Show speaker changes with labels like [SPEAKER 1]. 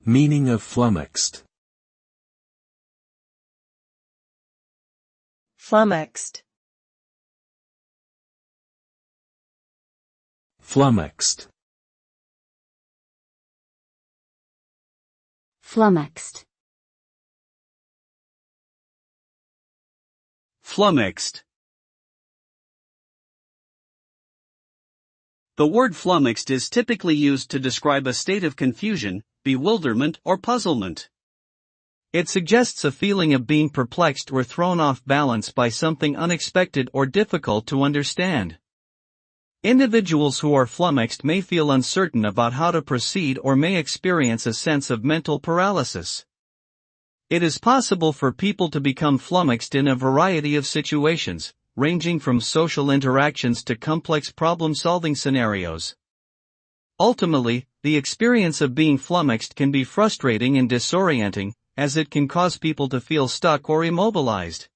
[SPEAKER 1] Meaning of flummoxed.
[SPEAKER 2] Flummoxed.
[SPEAKER 1] Flummoxed.
[SPEAKER 3] Flummoxed.
[SPEAKER 4] Flummoxed. The word flummoxed is typically used to describe a state of confusion, bewilderment, or puzzlement. It suggests a feeling of being perplexed or thrown off balance by something unexpected or difficult to understand. Individuals who are flummoxed may feel uncertain about how to proceed or may experience a sense of mental paralysis. It is possible for people to become flummoxed in a variety of situations, ranging from social interactions to complex problem-solving scenarios. Ultimately, the experience of being flummoxed can be frustrating and disorienting, as it can cause people to feel stuck or immobilized.